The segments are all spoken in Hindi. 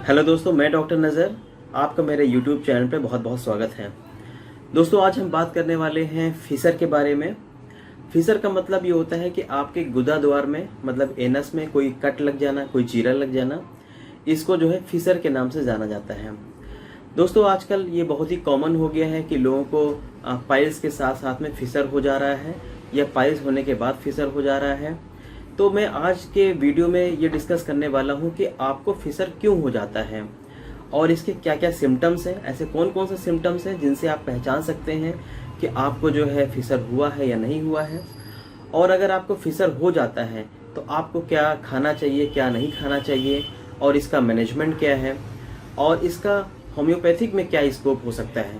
हेलो दोस्तों, मैं डॉक्टर नज़र आपका मेरे यूट्यूब चैनल पे बहुत बहुत स्वागत है। दोस्तों, आज हम बात करने वाले हैं फिसर के बारे में। फिसर का मतलब ये होता है कि आपके गुदा द्वार में मतलब एनस में कोई कट लग जाना, कोई चीरा लग जाना, इसको जो है फिसर के नाम से जाना जाता है। दोस्तों, आजकल ये बहुत ही कॉमन हो गया है कि लोगों को पाइल्स के साथ साथ में फिसर हो जा रहा है या पाइल्स होने के बाद फिसर हो जा रहा है। तो मैं आज के वीडियो में ये डिस्कस करने वाला हूँ कि आपको फिसर क्यों हो जाता है और इसके क्या क्या सिम्टम्स हैं, ऐसे कौन कौन से सिम्टम्स हैं जिनसे आप पहचान सकते हैं कि आपको जो है फिसर हुआ है या नहीं हुआ है। और अगर आपको फिसर हो जाता है तो आपको क्या खाना चाहिए, क्या नहीं खाना चाहिए, और इसका मैनेजमेंट क्या है, और इसका होम्योपैथिक में क्या स्कोप हो सकता है।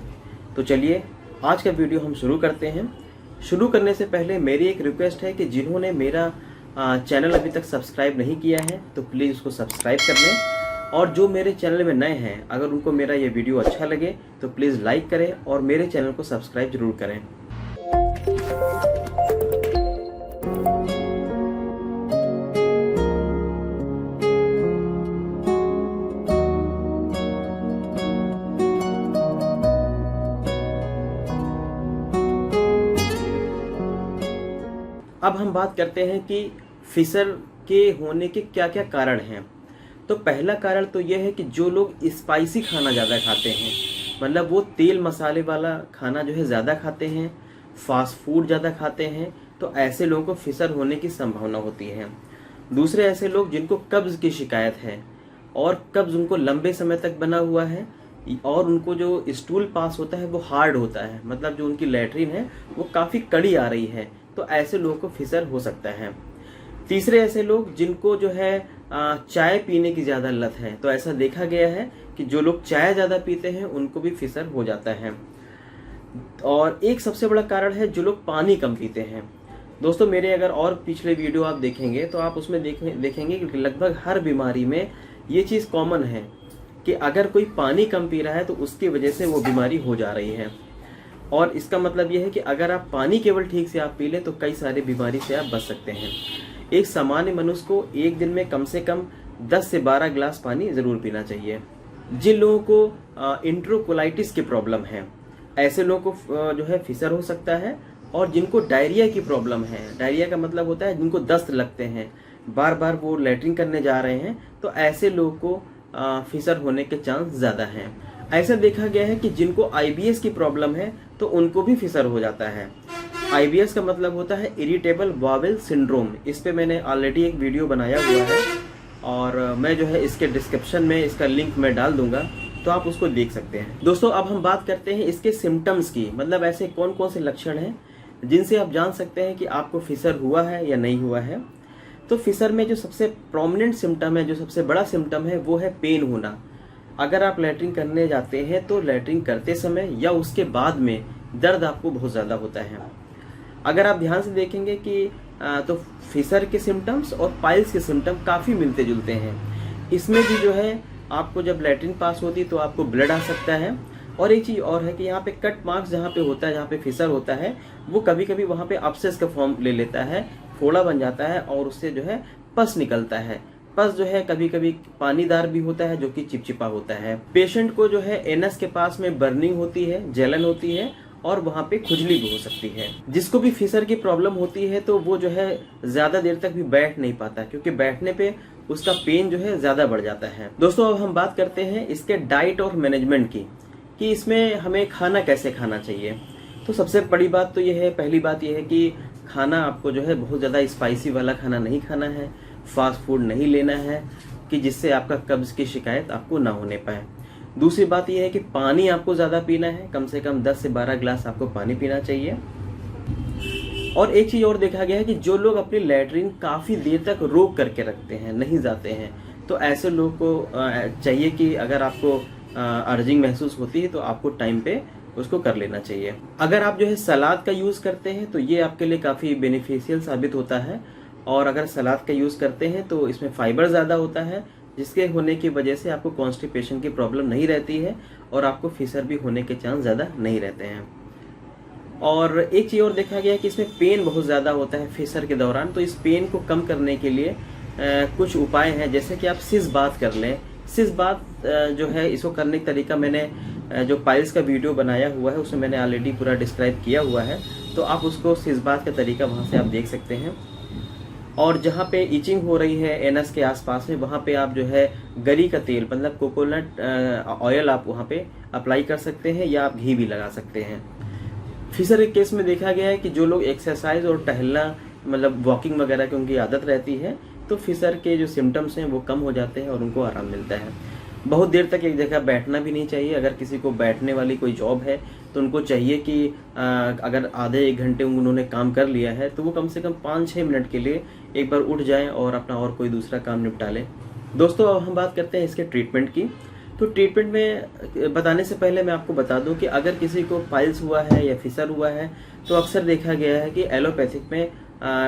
तो चलिए आज का वीडियो हम शुरू करते हैं। शुरू करने से पहले मेरी एक रिक्वेस्ट है कि जिन्होंने मेरा चैनल अभी तक सब्सक्राइब नहीं किया है तो प्लीज़ उसको सब्सक्राइब कर लें, और जो मेरे चैनल में नए हैं अगर उनको मेरा ये वीडियो अच्छा लगे तो प्लीज़ लाइक करें और मेरे चैनल को सब्सक्राइब जरूर करें। अब हम बात करते हैं कि फिसर के होने के क्या क्या कारण हैं। तो पहला कारण तो यह है कि जो लोग स्पाइसी खाना ज़्यादा खाते हैं, मतलब वो तेल मसाले वाला खाना जो है ज़्यादा खाते हैं, फास्ट फूड ज़्यादा खाते हैं, तो ऐसे लोगों को फिसर होने की संभावना होती है। दूसरे ऐसे लोग जिनको कब्ज़ की शिकायत है और कब्ज़ उनको लंबे समय तक बना हुआ है और उनको जो स्टूल पास होता है वो हार्ड होता है, मतलब जो उनकी लैट्रिन है वो काफ़ी कड़ी आ रही है, तो ऐसे लोगों को फिसर हो सकता है। तीसरे ऐसे लोग जिनको जो है चाय पीने की ज़्यादा लत है, तो ऐसा देखा गया है कि जो लोग चाय ज़्यादा पीते हैं उनको भी फिसर हो जाता है। और एक सबसे बड़ा कारण है जो लोग पानी कम पीते हैं। दोस्तों, मेरे अगर और पिछले वीडियो आप देखेंगे तो आप उसमें देखेंगे कि लगभग हर बीमारी में ये चीज़ कॉमन है कि अगर कोई पानी कम पी रहा है तो उसकी वजह से वो बीमारी हो जा रही है। और इसका मतलब ये है कि अगर आप पानी केवल ठीक से आप पी लें तो कई सारी बीमारी से आप बच सकते हैं। एक सामान्य मनुष्य को एक दिन में कम से कम 10 से 12 गिलास पानी ज़रूर पीना चाहिए। जिन लोगों को इंट्रोकोलाइटिस की प्रॉब्लम है, ऐसे लोगों को जो है फिसर हो सकता है। और जिनको डायरिया की प्रॉब्लम है, डायरिया का मतलब होता है जिनको दस्त लगते हैं, बार बार वो लैट्रिन करने जा रहे हैं, तो ऐसे लोगों को फिसर होने के चांस ज़्यादा हैं। ऐसा देखा गया है कि जिनको आईबीएस की प्रॉब्लम है तो उनको भी फिसर हो जाता है। आईबीएस का मतलब होता है इरिटेबल बाउल सिंड्रोम। इस पे मैंने ऑलरेडी एक वीडियो बनाया हुआ है और मैं जो है इसके डिस्क्रिप्शन में इसका लिंक मैं डाल दूंगा, तो आप उसको देख सकते हैं। दोस्तों, अब हम बात करते हैं इसके सिम्टम्स की, मतलब ऐसे कौन कौन से लक्षण हैं जिनसे आप जान सकते हैं कि आपको फिसर हुआ है या नहीं हुआ है। तो फिसर में जो सबसे प्रोमिनेंट सिम्टम है, जो सबसे बड़ा सिम्टम है, वो है पेन होना। अगर आप लैट्रिन करने जाते हैं तो लैट्रिन करते समय या उसके बाद में दर्द आपको बहुत ज़्यादा होता है। अगर आप ध्यान से देखेंगे कि तो फिसर के सिम्टम्स और पाइल्स के सिम्टम काफ़ी मिलते जुलते हैं। इसमें भी जो है आपको जब लैट्रिन पास होती है तो आपको ब्लड आ सकता है। और एक चीज़ और है कि यहाँ पे कट मार्क्स जहाँ पे होता है, जहाँ पे फिसर होता है, वो कभी कभी वहाँ पे अपसेस का फॉर्म ले लेता है, फोड़ा बन जाता है और उससे जो है पस निकलता है। पस जो है कभी कभी पानीदार भी होता है, जो कि चिपचिपा होता है। पेशेंट को जो है एनस के पास में बर्निंग होती है, जलन होती है और वहाँ पे खुजली भी हो सकती है। जिसको भी फिसर की प्रॉब्लम होती है तो वो जो है ज़्यादा देर तक भी बैठ नहीं पाता, क्योंकि बैठने पे उसका पेन जो है ज़्यादा बढ़ जाता है। दोस्तों, अब हम बात करते हैं इसके डाइट और मैनेजमेंट की, कि इसमें हमें खाना कैसे खाना चाहिए। तो सबसे बड़ी बात तो ये है, पहली बात ये है कि खाना आपको जो है बहुत ज़्यादा स्पाइसी वाला खाना नहीं खाना है, फास्ट फूड नहीं लेना है कि जिससे आपका कब्ज़ की शिकायत आपको ना होने पाए। दूसरी बात यह है कि पानी आपको ज़्यादा पीना है, कम से कम 10 से 12 गिलास आपको पानी पीना चाहिए। और एक चीज़ और देखा गया है कि जो लोग अपनी लैट्रिन काफ़ी देर तक रोक करके रखते हैं, नहीं जाते हैं, तो ऐसे लोग को चाहिए कि अगर आपको अर्जिंग महसूस होती है तो आपको टाइम पे उसको कर लेना चाहिए। अगर आप जो है सलाद का यूज़ करते हैं तो ये आपके लिए काफ़ी बेनिफिशियल साबित होता है। और अगर सलाद का यूज़ करते हैं तो इसमें फाइबर ज़्यादा होता है, जिसके होने की वजह से आपको कॉन्स्टिपेशन की प्रॉब्लम नहीं रहती है और आपको फिसर भी होने के चांस ज़्यादा नहीं रहते हैं। और एक चीज़ और देखा गया है कि इसमें पेन बहुत ज़्यादा होता है फिसर के दौरान, तो इस पेन को कम करने के लिए कुछ उपाय हैं, जैसे कि आप सिस बात कर लें। सिस बात जो है इसको करने का तरीका मैंने जो पाइल्स का वीडियो बनाया हुआ है उसमें मैंने ऑलरेडी पूरा डिस्क्राइब किया हुआ है, तो आप उसको सिस बात का तरीका वहाँ से आप देख सकते हैं। और जहाँ पे इचिंग हो रही है एनस के आसपास में, वहाँ पे आप जो है गरी का तेल मतलब कोकोनट ऑयल आप वहाँ पे अप्लाई कर सकते हैं, या आप घी भी लगा सकते हैं। फिशर के केस में देखा गया है कि जो लोग एक्सरसाइज और टहलना मतलब वॉकिंग वगैरह की उनकी आदत रहती है, तो फिशर के जो सिम्टम्स हैं वो कम हो जाते हैं और उनको आराम मिलता है। बहुत देर तक एक जगह बैठना भी नहीं चाहिए। अगर किसी को बैठने वाली कोई जॉब है तो उनको चाहिए कि अगर आधे 1 घंटे उन्होंने काम कर लिया है तो वो कम से कम 5-6 मिनट के लिए एक बार उठ जाएं और अपना और कोई दूसरा काम निपटा लें। दोस्तों, अब हम बात करते हैं इसके ट्रीटमेंट की। तो ट्रीटमेंट में बताने से पहले मैं आपको बता दूं कि अगर किसी को पाइल्स हुआ है या फिशर हुआ है तो अक्सर देखा गया है कि एलोपैथिक में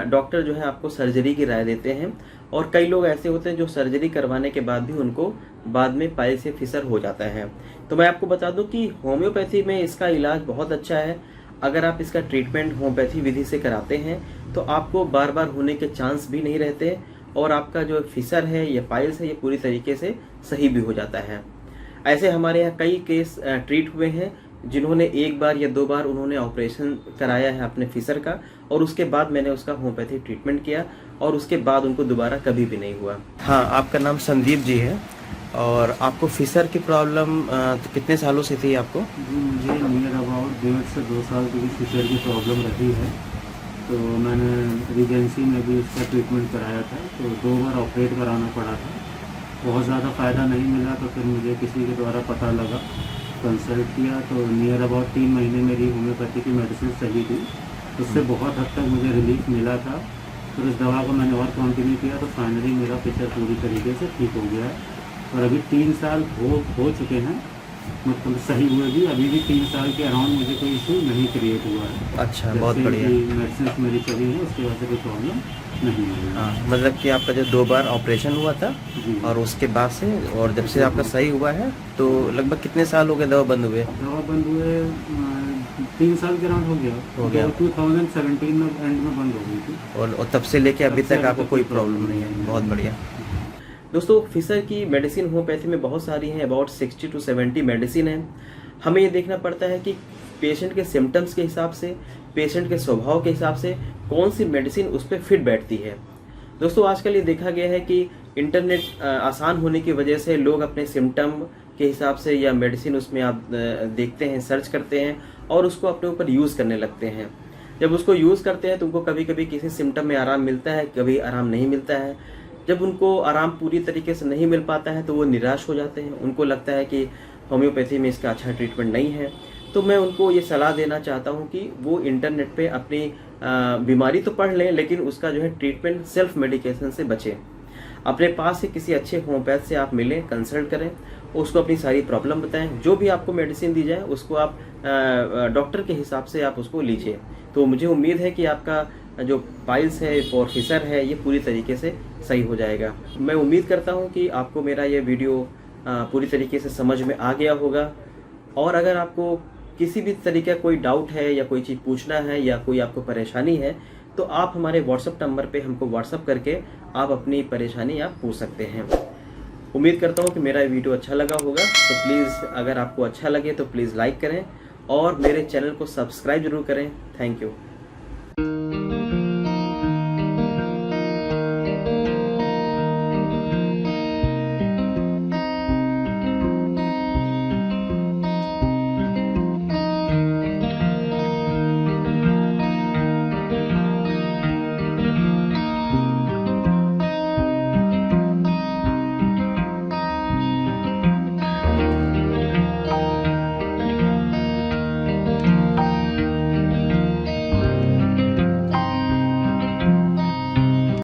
डॉक्टर जो है आपको सर्जरी की राय देते हैं, और कई लोग ऐसे होते हैं जो सर्जरी करवाने के बाद भी उनको बाद में पाइल्स या फिशर हो जाता है। तो मैं आपको बता दूं कि होम्योपैथी में इसका इलाज बहुत अच्छा है। अगर आप इसका ट्रीटमेंट होम्योपैथी विधि से कराते हैं तो आपको बार बार होने के चांस भी नहीं रहते, और आपका जो फिशर है या पाइल्स है ये पूरी तरीके से सही भी हो जाता है। ऐसे हमारे यहाँ कई केस ट्रीट हुए हैं जिन्होंने 1 बार या 2 बार उन्होंने ऑपरेशन कराया है अपने फिशर का, और उसके बाद मैंने उसका होम्योपैथी ट्रीटमेंट किया और उसके बाद उनको दोबारा कभी भी नहीं हुआ। हाँ, आपका नाम संदीप जी है और आपको फिशर की प्रॉब्लम कितने सालों से थी आपको? मुझे नियर अबाउट 1.5 से 2 साल की फिशर की प्रॉब्लम रही है। तो मैंने रीजेंसी में भी उसका ट्रीटमेंट कराया था, तो 2 बार ऑपरेट कराना पड़ा था। बहुत ज़्यादा फ़ायदा नहीं मिला, तो फिर मुझे किसी के द्वारा पता लगा, कंसल्ट किया, तो नियर अबाउट 3 महीने मेरी होम्योपैथी की मेडिसिन सही थी। उससे बहुत हद तक मुझे रिलीफ मिला था। फिर उस दवा को मैंने और कंटिन्यू किया, तो फाइनली मेरा फिशर पूरी तरीके से ठीक हो गया है। और अभी 3 साल हो चुके हैं, मतलब सही हुए भी। अभी भी 3 साल के अराउंड मुझे कोई इशू नहीं क्रिएट हुआ है। अच्छा, बहुत बढ़िया। मेडिसिन मेरी चली है, उसकी वजह से कोई प्रॉब्लम नहीं हुई। हाँ, मतलब कि आपका जो 2 बार ऑपरेशन हुआ था और उसके बाद से, और जब से आपका सही हुआ है, तो लगभग कितने साल हो गए दवा बंद हुए? दवा बंद हुए 3 साल के अराउंड हो गया। 2017 में एंड में बंद हो गई थी, और तब से लेके अभी तक आपको कोई प्रॉब्लम नहीं है। बहुत बढ़िया। दोस्तों, फिशर की मेडिसिन होम्योपैथी में बहुत सारी हैं, अबाउट 60 to 70 मेडिसिन हैं। हमें ये देखना पड़ता है कि पेशेंट के सिम्टम्स के हिसाब से, पेशेंट के स्वभाव के हिसाब से कौन सी मेडिसिन उस पर फिट बैठती है। दोस्तों, आजकल ये देखा गया है कि इंटरनेट आसान होने की वजह से लोग अपने सिम्टम के हिसाब से या मेडिसिन उसमें आप देखते हैं, सर्च करते हैं और उसको अपने ऊपर यूज़ करने लगते हैं। जब उसको यूज़ करते हैं तो उनको कभी कभी किसी सिम्टम में आराम मिलता है, कभी आराम नहीं मिलता है। जब उनको आराम पूरी तरीके से नहीं मिल पाता है तो वो निराश हो जाते हैं, उनको लगता है कि होम्योपैथी में इसका अच्छा ट्रीटमेंट नहीं है। तो मैं उनको ये सलाह देना चाहता हूँ कि वो इंटरनेट पे अपनी बीमारी तो पढ़ लें, लेकिन उसका जो है ट्रीटमेंट सेल्फ मेडिकेशन से बचें। अपने पास से किसी अच्छे होम्योपैथ से आप मिलें, कंसल्ट करें, उसको अपनी सारी प्रॉब्लम बताएं, जो भी आपको मेडिसिन दी जाए उसको आप डॉक्टर के हिसाब से आप उसको लीजिए। तो मुझे उम्मीद है कि आपका जो पाइल्स है और फिशर है ये पूरी तरीके से सही हो जाएगा। मैं उम्मीद करता हूँ कि आपको मेरा ये वीडियो पूरी तरीके से समझ में आ गया होगा, और अगर आपको किसी भी तरीके का कोई डाउट है या कोई चीज़ पूछना है या कोई आपको परेशानी है तो आप हमारे व्हाट्सएप नंबर पे हमको व्हाट्सएप करके आप अपनी परेशानी आप पूछ सकते हैं। उम्मीद करता हूँ कि मेरा वीडियो अच्छा लगा होगा, तो प्लीज़ अगर आपको अच्छा लगे तो प्लीज़ लाइक करें और मेरे चैनल को सब्सक्राइब जरूर करें। Thank you.